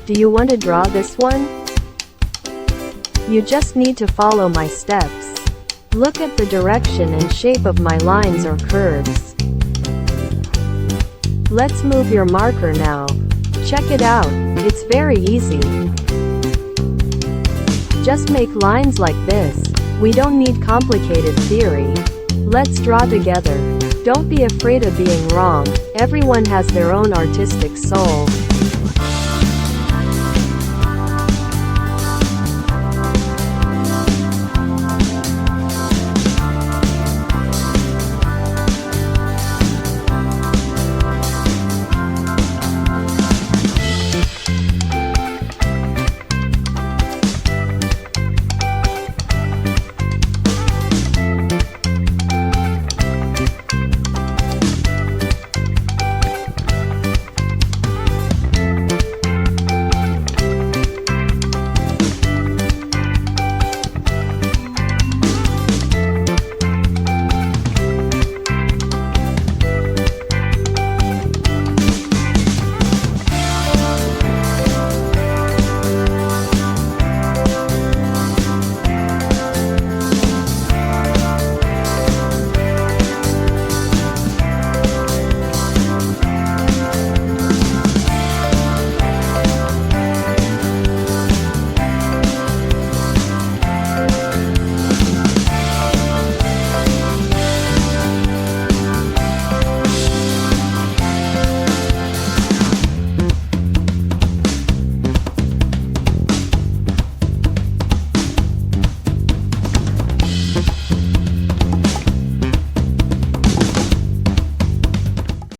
Do you want to draw this one? You just need to follow my steps. Look at the direction and shape of my lines or curves. Let's move your marker now. Check it out, it's very easy. Just make lines like this. We don't need complicated theory. Let's draw together. Don't be afraid of being wrong. Everyone has their own artistic soul.